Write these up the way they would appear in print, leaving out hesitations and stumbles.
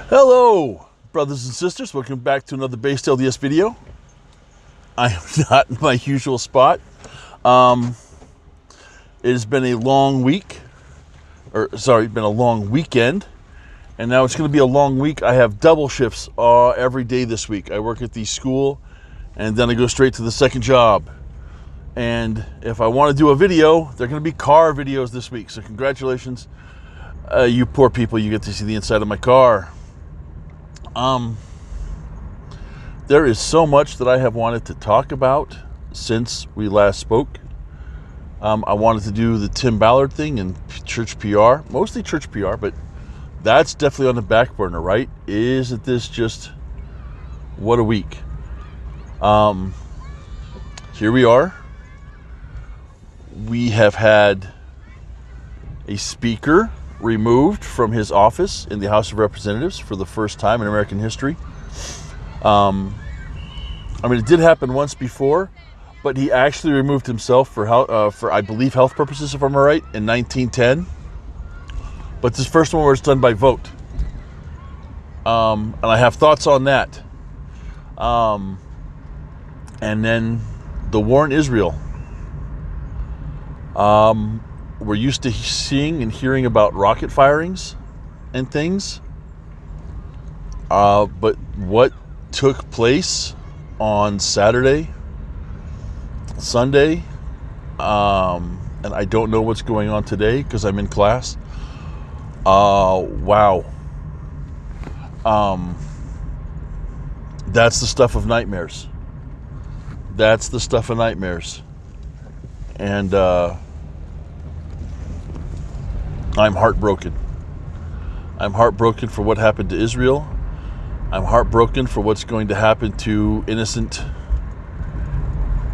Hello, brothers and sisters. Welcome back to another Based LDS video. I am not in my usual spot. It has been a long week, been a long weekend, and now it's going to be a long week. I have double shifts every day this week. I work at the school, and then I go straight to the second job. And if I want to do a video, they're going to be car videos this week. So congratulations, you poor people. You get to see the inside of my car. There is so much that I have wanted to talk about since we last spoke. I wanted to do the Tim Ballard thing and church PR, mostly church PR, but that's definitely on the back burner, right? Isn't this just what a week? Here we are. We have had a speaker removed from his office in the House of Representatives for the first time in American history. It did happen once before, but he actually removed himself for I believe health purposes, if I'm right, in 1910. But this first one was done by vote, and I have thoughts on that. And then the war in Israel. We're used to seeing and hearing about rocket firings and things. But what took place on Saturday, Sunday, and I don't know what's going on today because I'm in class. Wow. That's the stuff of nightmares. That's the stuff of nightmares. And I'm heartbroken. I'm heartbroken for what happened to Israel. I'm heartbroken for what's going to happen to innocent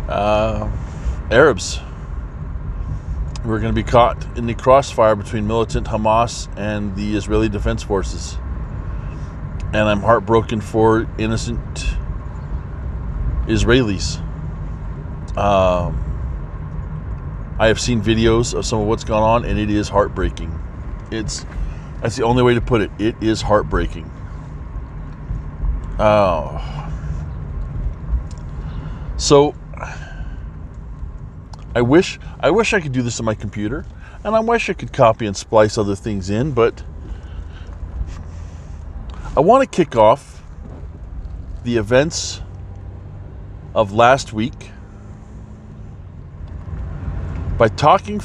Arabs who are going to be caught in the crossfire between militant Hamas and the Israeli Defense Forces. And I'm heartbroken for innocent Israelis. I have seen videos of some of what's gone on, and it is heartbreaking. That's the only way to put it. It is heartbreaking. So I wish I could do this on my computer, and I wish I could copy and splice other things in, but I want to kick off the events of last week by talking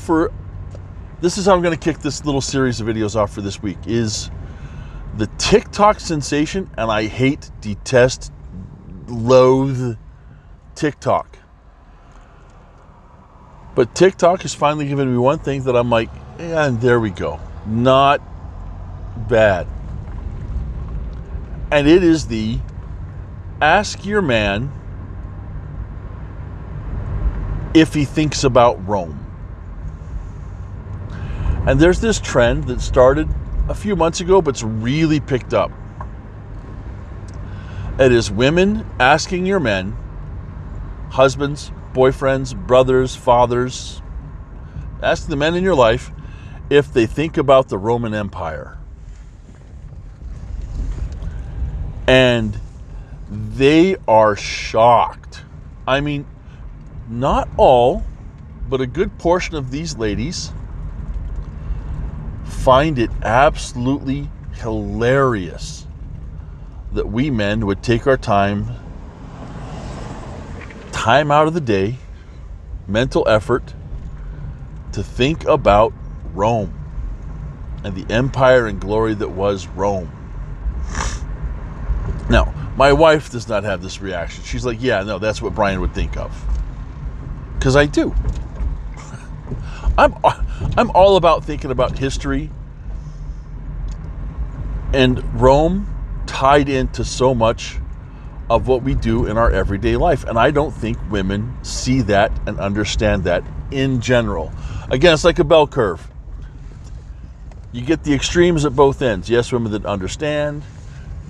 this is how I'm going to kick this little series of videos off for this week, is the TikTok sensation, and I hate, detest, loathe TikTok. But TikTok has finally given me one thing that I'm like, and there we go. Not bad. And it is the ask your man if he thinks about Rome. And there's this trend that started a few months ago, but it's really picked up. It is women asking your men, husbands, boyfriends, brothers, fathers, ask the men in your life if they think about the Roman Empire. And they are shocked. I mean, not all, but a good portion of these ladies find it absolutely hilarious that we men would take our time out of the day, mental effort, to think about Rome and the empire and glory that was Rome. Now, my wife does not have this reaction. She's like, yeah, no, that's what Brian would think of. Because I do. I'm all about thinking about history and Rome tied into so much of what we do in our everyday life. And I don't think women see that and understand that in general. Again, it's like a bell curve. You get the extremes at both ends. Yes, women that understand,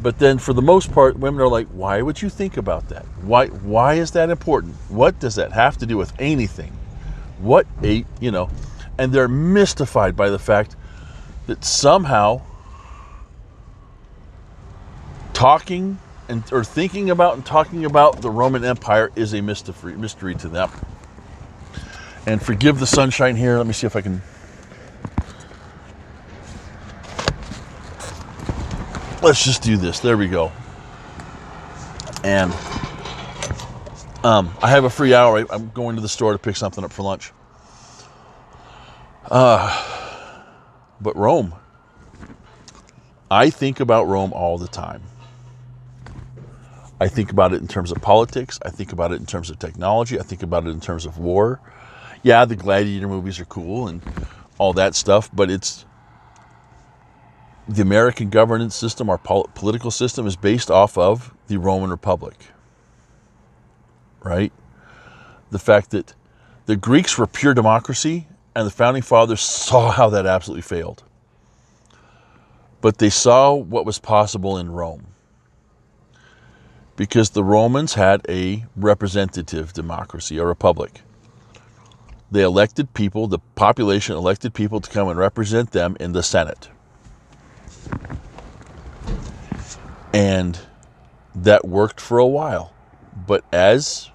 but then for the most part, women are like, why would you think about that? Why is that important? What does that have to do with anything? And they're mystified by the fact that somehow talking or thinking about and talking about the Roman Empire is a mystery to them. And forgive the sunshine here. Let me see if I can. Let's just do this. There we go. And I have a free hour. I'm going to the store to pick something up for lunch. But Rome. I think about Rome all the time. I think about it in terms of politics. I think about it in terms of technology. I think about it in terms of war. Yeah, the gladiator movies are cool and all that stuff, but it's the American governance system, our political system, is based off of the Roman Republic, right? The fact that the Greeks were pure democracy and the founding fathers saw how that absolutely failed. But they saw what was possible in Rome because the Romans had a representative democracy, a republic. They elected people, the population elected people to come and represent them in the Senate. And that worked for a while. But as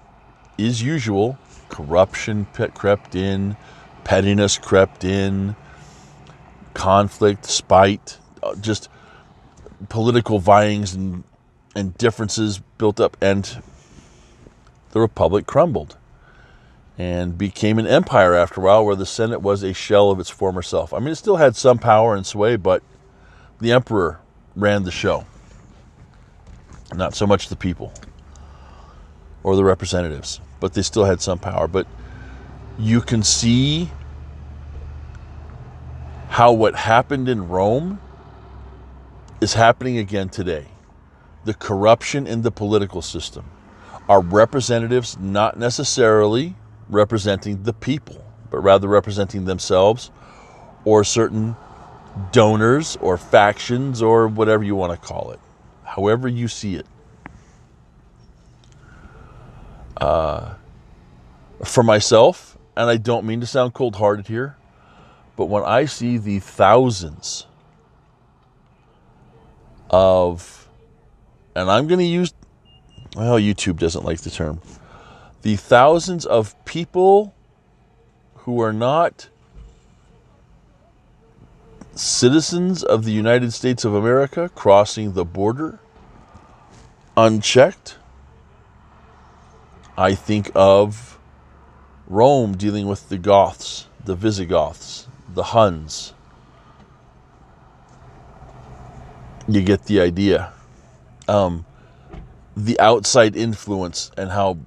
is usual, corruption crept in, pettiness crept in, conflict, spite, just political vyings and differences built up, and the republic crumbled and became an empire after a while, where the Senate was a shell of its former self. I mean, it still had some power and sway, but the emperor ran the show, not so much the people or the representatives, but they still had some power. But you can see how what happened in Rome is happening again today. The corruption in the political system. Our representatives not necessarily representing the people, but rather representing themselves or certain donors or factions or whatever you want to call it. However you see it. For myself, and I don't mean to sound cold-hearted here, but when I see the thousands of, and I'm going to use, well, YouTube doesn't like the term, the thousands of people who are not citizens of the United States of America crossing the border unchecked, I think of Rome dealing with the Goths, the Visigoths, the Huns. You get the idea. The outside influence and how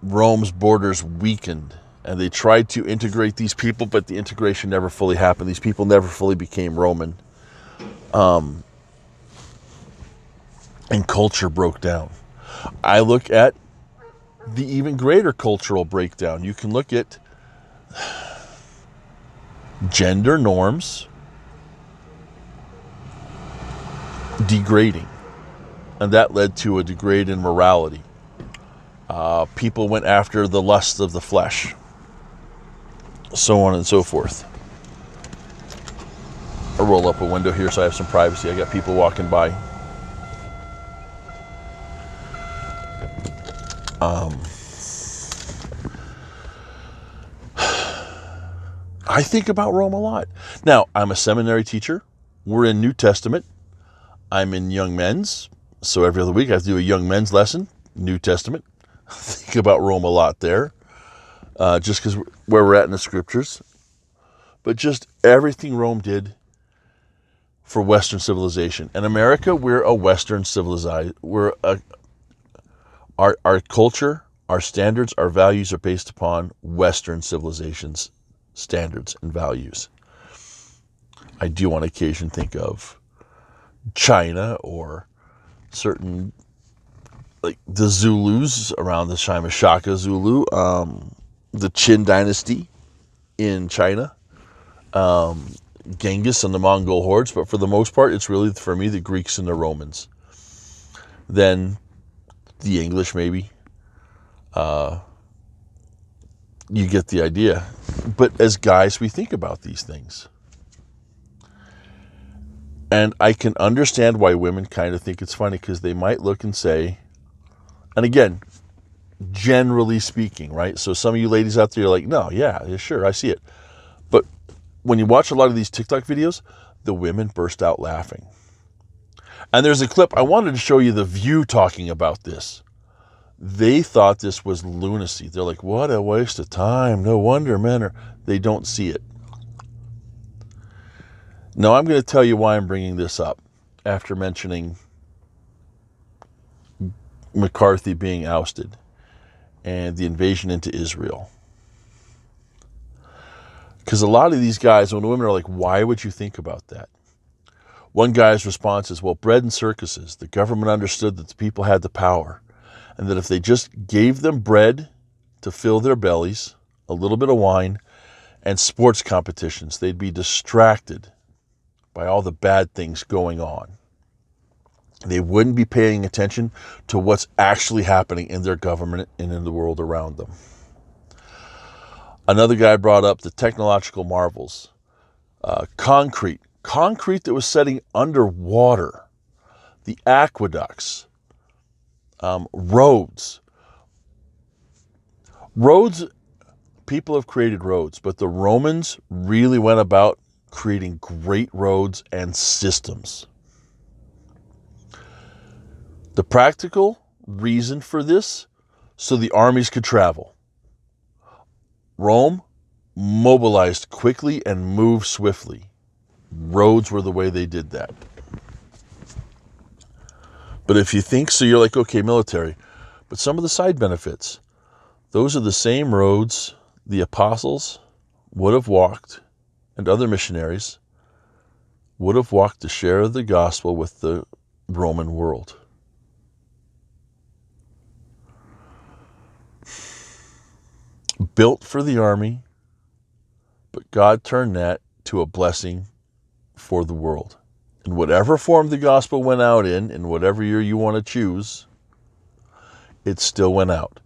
Rome's borders weakened, and they tried to integrate these people, but the integration never fully happened. These people never fully became Roman. And culture broke down. I look at the even greater cultural breakdown. You can look at gender norms degrading, and that led to a degrade in morality. People went after the lust of the flesh, so on and so forth. I'll roll up a window here so I have some privacy. I got people walking by. I think about Rome a lot. Now, I'm a seminary teacher. We're in New Testament. I'm in young men's. So every other week I have to do a young men's lesson, New Testament. I think about Rome a lot there. Just because where we're at in the scriptures. But just everything Rome did for Western civilization. In America, we're a Western civilization. Our culture, our standards, our values are based upon Western civilization's standards and values. I do on occasion think of China or certain, like the Zulus around the Shimashaka Zulu, the Qin dynasty in China, Genghis and the Mongol hordes, but for the most part, it's really, for me, the Greeks and the Romans. Then the English, maybe. You get the idea. But as guys, we think about these things. And I can understand why women kind of think it's funny, because they might look and say, and again, generally speaking, right? So some of you ladies out there are like, no, yeah, sure, I see it. But when you watch a lot of these TikTok videos, the women burst out laughing. And there's a clip, I wanted to show you The View talking about this. They thought this was lunacy. They're like, what a waste of time. No wonder men are, they don't see it. Now, I'm going to tell you why I'm bringing this up after mentioning McCarthy being ousted and the invasion into Israel. Because a lot of these guys, when the women are like, why would you think about that? One guy's response is, well, bread and circuses. The government understood that the people had the power, and that if they just gave them bread to fill their bellies, a little bit of wine, and sports competitions, they'd be distracted by all the bad things going on. They wouldn't be paying attention to what's actually happening in their government and in the world around them. Another guy brought up the technological marvels. Concrete that was setting underwater, the aqueducts, roads. People have created roads, but the Romans really went about creating great roads and systems. The practical reason for this, so the armies could travel. Rome mobilized quickly and moved swiftly. Roads were the way they did that. But if you think so, you're like, okay, military. But some of the side benefits, those are the same roads the apostles would have walked, and other missionaries would have walked to share the gospel with the Roman world. Built for the army, but God turned that to a blessing for the world. In whatever form the gospel went out in whatever year you want to choose, it still went out.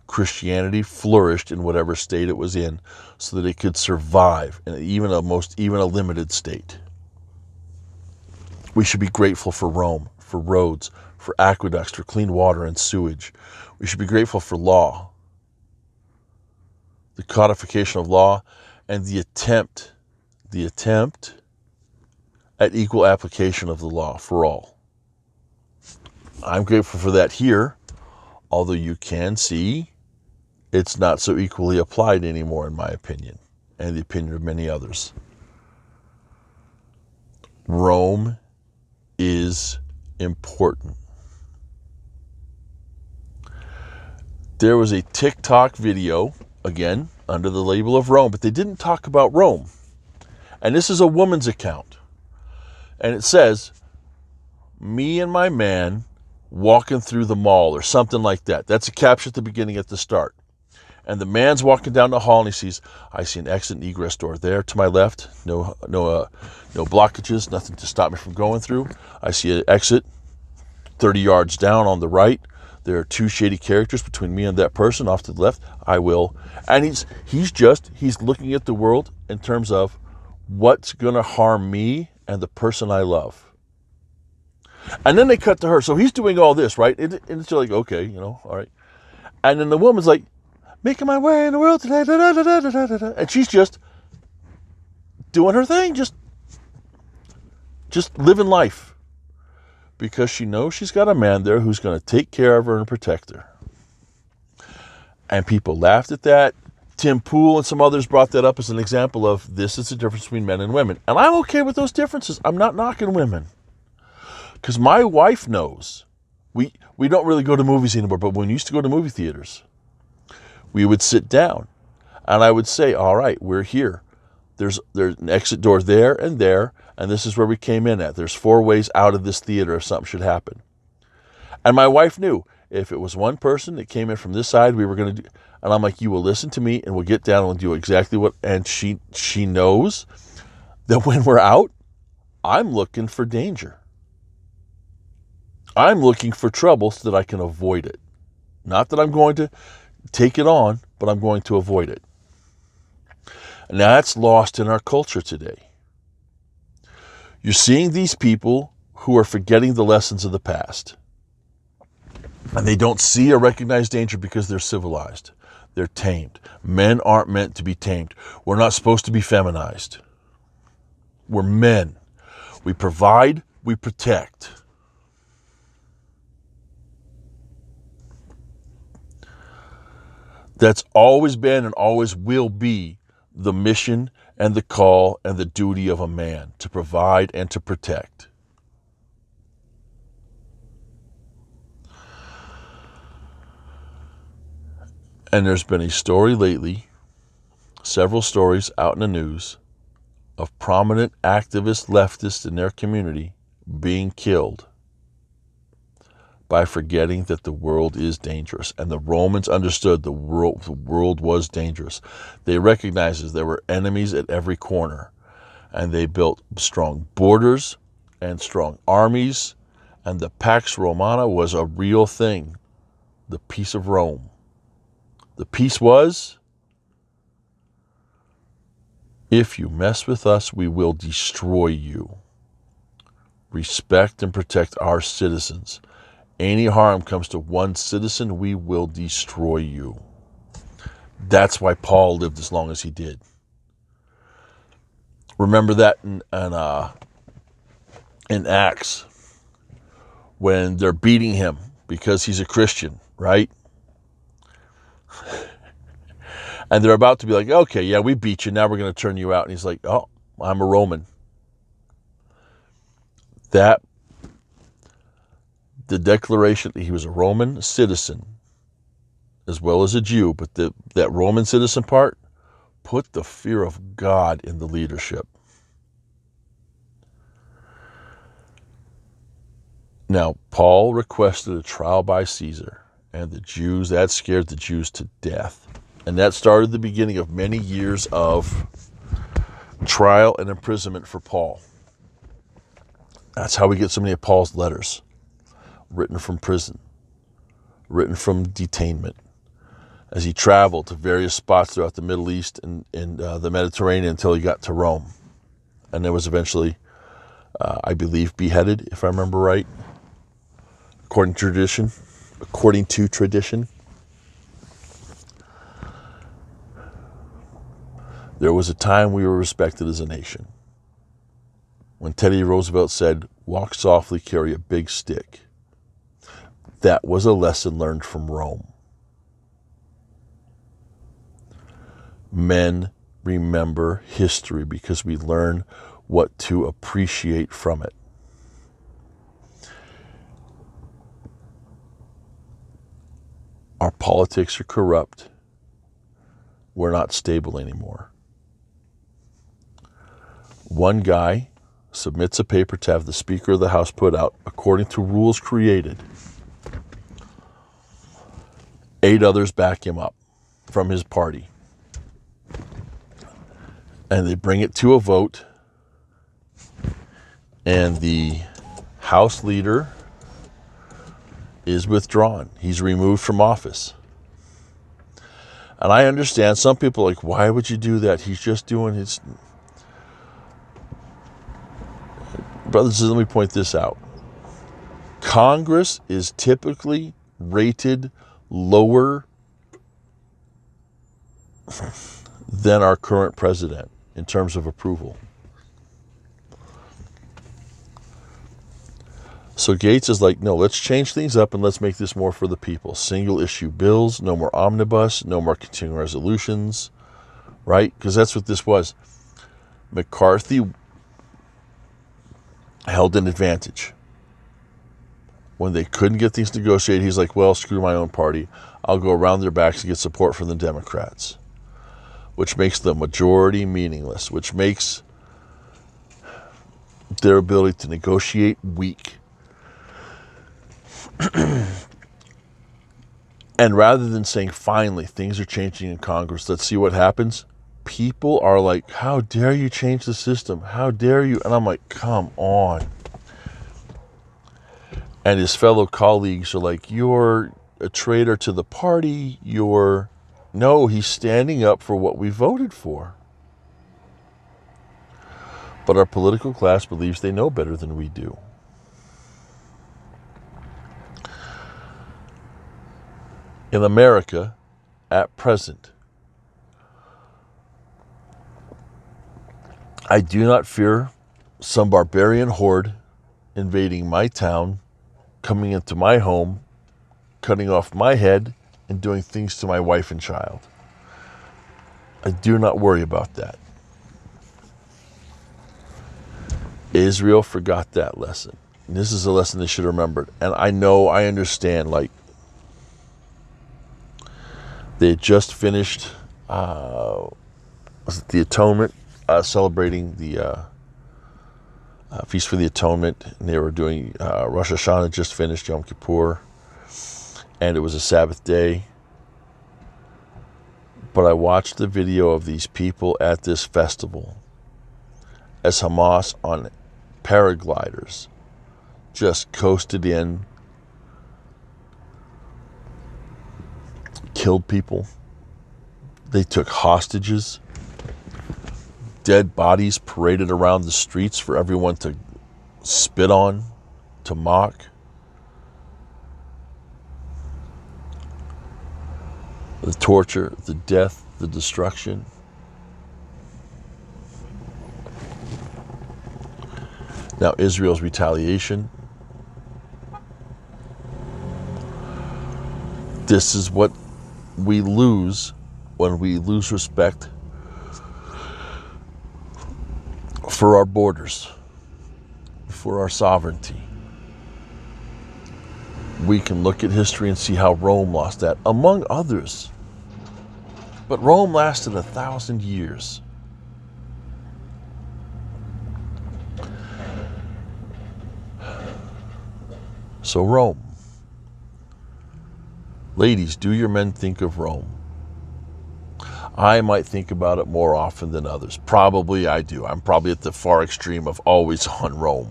Christianity flourished in whatever state it was in, so that it could survive in even a limited state. We should be grateful for Rome, for roads, for aqueducts, for clean water and sewage. We should be grateful for law, the codification of law, and the attempt at equal application of the law for all. I'm grateful for that here, although you can see it's not so equally applied anymore, in my opinion, and the opinion of many others. Rome is important. There was a TikTok video, again, under the label of Rome, but they didn't talk about Rome. And this is a woman's account. And it says, me and my man walking through the mall, or something like that. That's a caption at the beginning, at the start. And the man's walking down the hall, and he sees, I see an exit and egress door there to my left. No blockages, nothing to stop me from going through. I see an exit 30 yards down on the right. There are two shady characters between me and that person off to the left. I will. And he's looking at the world in terms of what's going to harm me and the person I love. And then they cut to her. So he's doing all this, right? And it's like, okay, all right. And then the woman's like, making my way in the world today. Da, da, da, da, da, da, da. And she's just doing her thing, just living life. Because she knows she's got a man there who's going to take care of her and protect her. And people laughed at that. Tim Pool and some others brought that up as an example of this is the difference between men and women. And I'm okay with those differences. I'm not knocking women. Because my wife knows. We don't really go to movies anymore, but when we used to go to movie theaters, we would sit down, and I would say, all right, we're here. There's an exit door there, and this is where we came in at. There's 4 ways out of this theater if something should happen. And my wife knew, if it was one person that came in from this side, we were going to do, and I'm like, you will listen to me, and we'll get down and we'll do exactly what, and she knows that when we're out, I'm looking for danger. I'm looking for trouble so that I can avoid it. Not that I'm going to take it on, but I'm going to avoid it. And that's lost in our culture today. You're seeing these people who are forgetting the lessons of the past. And they don't see or recognize danger because they're civilized. They're tamed. Men aren't meant to be tamed. We're not supposed to be feminized. We're men. We provide, we protect. That's always been and always will be the mission and the call and the duty of a man, to provide and to protect. And there's been a story lately, several stories out in the news, of prominent activist leftists in their community being killed by forgetting that the world is dangerous. And the Romans understood the world was dangerous. They recognized there were enemies at every corner. And they built strong borders and strong armies. And the Pax Romana was a real thing. The peace of Rome. The peace was, if you mess with us, we will destroy you. Respect and protect our citizens. Any harm comes to one citizen, we will destroy you. That's why Paul lived as long as he did. Remember that in Acts, when they're beating him because he's a Christian, right? And they're about to be like, okay, yeah, we beat you. Now we're going to turn you out. And he's like, oh, I'm a Roman. The declaration that he was a Roman citizen as well as a Jew, but that Roman citizen part put the fear of God in the leadership. Now, Paul requested a trial by Caesar, and that scared the Jews to death. And that started the beginning of many years of trial and imprisonment for Paul. That's how we get so many of Paul's letters, written from prison, written from detainment, as he traveled to various spots throughout the Middle East and the Mediterranean until he got to Rome. And then was eventually, I believe, beheaded, if I remember right, according to tradition. There was a time we were respected as a nation. When Teddy Roosevelt said, walk softly, carry a big stick. That was a lesson learned from Rome. Men remember history because we learn what to appreciate from it. Our politics are corrupt. We're not stable anymore. One guy submits a paper to have the Speaker of the House put out according to rules created. 8 others back him up from his party. And they bring it to a vote. And the House leader is withdrawn. He's removed from office. And I understand some people are like, why would you do that? He's just doing his... Brothers, let me point this out. Congress is typically rated lower than our current president in terms of approval. So Gates is like, no, let's change things up and let's make this more for the people. Single issue bills, no more omnibus, no more continuing resolutions, right? Because that's what this was. McCarthy held an advantage. When they couldn't get things negotiated, he's like, well, screw my own party. I'll go around their backs to get support from the Democrats, which makes the majority meaningless, which makes their ability to negotiate weak. And rather than saying, finally, things are changing in Congress, let's see what happens, people are like, how dare you change the system? How dare you? And I'm like, come on. And his fellow colleagues are like, you're a traitor to the party. No, he's standing up for what we voted for. But our political class believes they know better than we do. In America, at present, I do not fear some barbarian horde invading my town, coming into my home, cutting off my head, and doing things to my wife and child. I do not worry about that. Israel forgot that lesson. And this is a lesson they should have remembered. And I understand, like, they had just finished, the Atonement, celebrating the Feast for the Atonement. And they were doing, Rosh Hashanah just finished, Yom Kippur. And it was a Sabbath day. But I watched the video of these people at this festival as Hamas on paragliders just coasted in, killed people. They took hostages. Dead bodies paraded around the streets for everyone to spit on, to mock. The torture, the death, the destruction. Now, Israel's retaliation. This is what we lose when we lose respect for our borders, for our sovereignty. We can look at history and see how Rome lost that, among others. But Rome lasted 1,000 years. So Rome. Ladies, do your men think of Rome? I might think about it more often than others. Probably I do. I'm probably at the far extreme of always on Rome.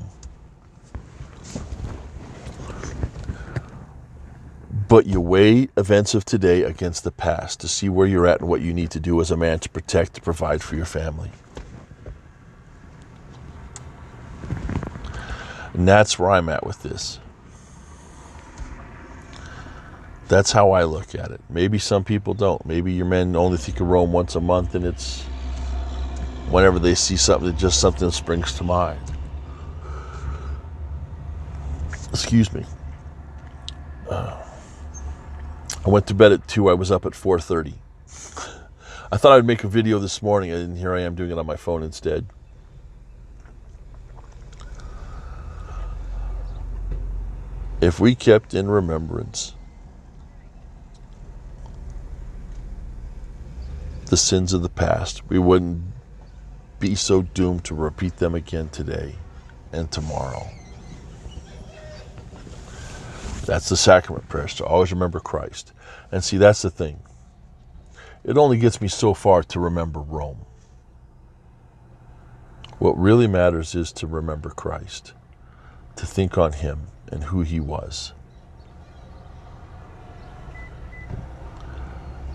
But you weigh events of today against the past to see where you're at and what you need to do as a man to protect, to provide for your family. And that's where I'm at with this. That's how I look at it. Maybe some people don't. Maybe your men only think of Rome once a month and it's whenever they see something, just something springs to mind. Excuse me. I went to bed at 2. I was up at 4:30. I thought I'd make a video this morning, and here I am doing it on my phone instead. If we kept in remembrance the sins of the past, we wouldn't be so doomed to repeat them again today and tomorrow. That's the sacrament prayers, to always remember Christ. And see, that's the thing. It only gets me so far to remember Rome. What really matters is to remember Christ, to think on him and who he was.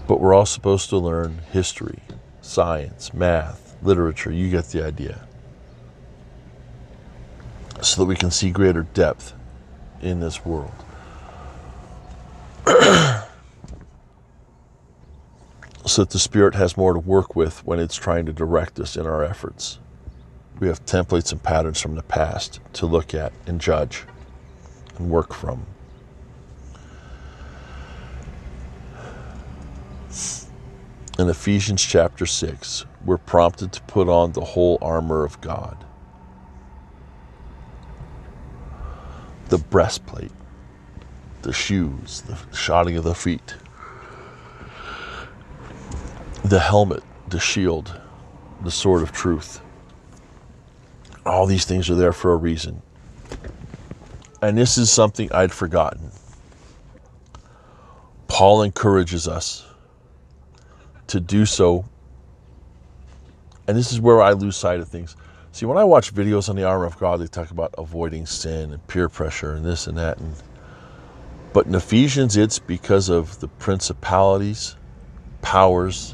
But we're all supposed to learn history, science, math, literature. You get the idea. So that we can see greater depth in this world. So that the Spirit has more to work with when it's trying to direct us in our efforts. We have templates and patterns from the past to look at and judge and work from. In Ephesians chapter 6, we're prompted to put on the whole armor of God. The breastplate, the shoes, the shodding of the feet, the helmet, the shield, the sword of truth. All these things are there for a reason. And this is something I'd forgotten. Paul encourages us to do so. And this is where I lose sight of things. See, when I watch videos on the armor of God, they talk about avoiding sin and peer pressure and this and that. But in Ephesians, it's because of the principalities, powers,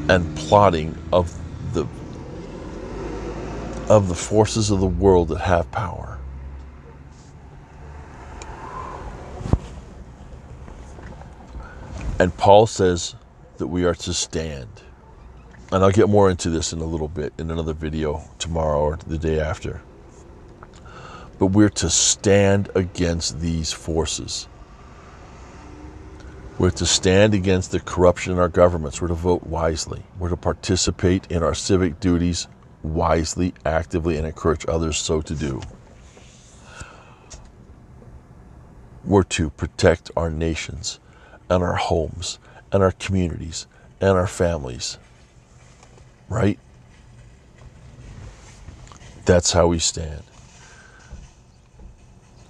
and plotting of the forces of the world that have power. And Paul says that we are to stand. And I'll get more into this in a little bit in another video tomorrow or the day after. But we're to stand against these forces. We're to stand against the corruption in our governments. We're to vote wisely. We're to participate in our civic duties wisely, actively, and encourage others so to do. We're to protect our nations and our homes and our communities and our families. Right? That's how we stand.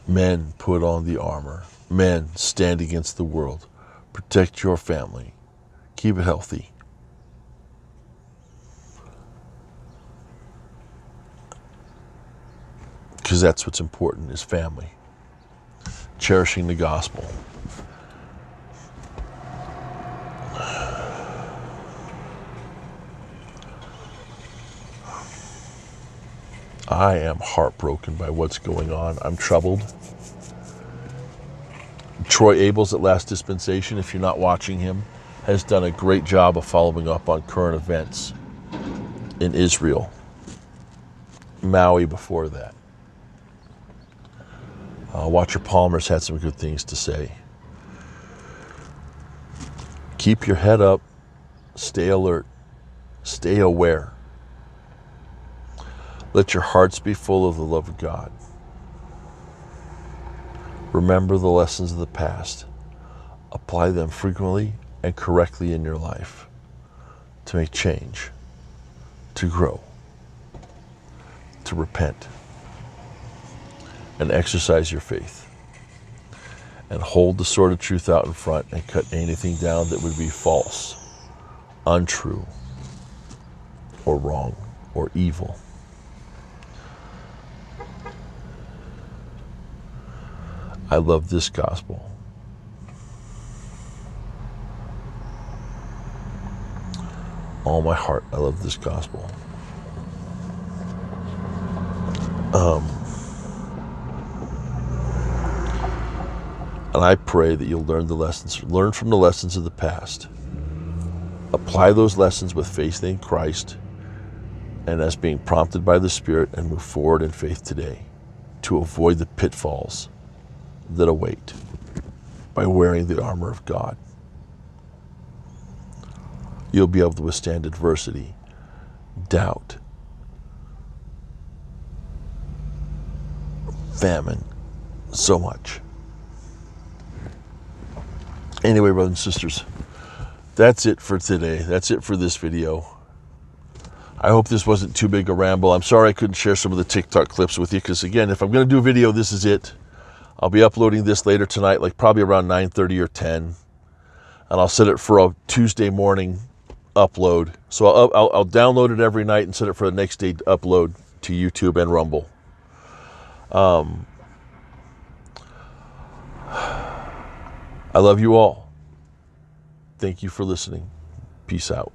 Men, put on the armor. Men, stand against the world. Protect your family. Keep it healthy. Because that's what's important, is family. Cherishing the gospel. I am heartbroken by what's going on. I'm troubled. Troy Abels at Last Dispensation, if you're not watching him, has done a great job of following up on current events in Israel. Maui before that. Watcher Palmer's had some good things to say. Keep your head up. Stay alert. Stay aware. Let your hearts be full of the love of God. Remember the lessons of the past. Apply them frequently and correctly in your life to make change, to grow, to repent, and exercise your faith. And hold the sword of truth out in front and cut anything down that would be false, untrue, or wrong, or evil. I love this gospel. All my heart, I love this gospel. And I pray that you'll learn from the lessons of the past. Apply those lessons with faith in Christ and as being prompted by the Spirit, and move forward in faith today to avoid the pitfalls that await by wearing the armor of God. You'll be able to withstand adversity, doubt, famine, so much. Anyway, brothers and sisters, that's it for today. That's it for this video. I hope this wasn't too big a ramble. I'm sorry I couldn't share some of the TikTok clips with you, because again, if I'm going to do a video, this is it. I'll be uploading this later tonight, like probably around 9:30 or 10. And I'll set it for a Tuesday morning upload. So I'll download it every night and set it for the next day to upload to YouTube and Rumble. I love you all. Thank you for listening. Peace out.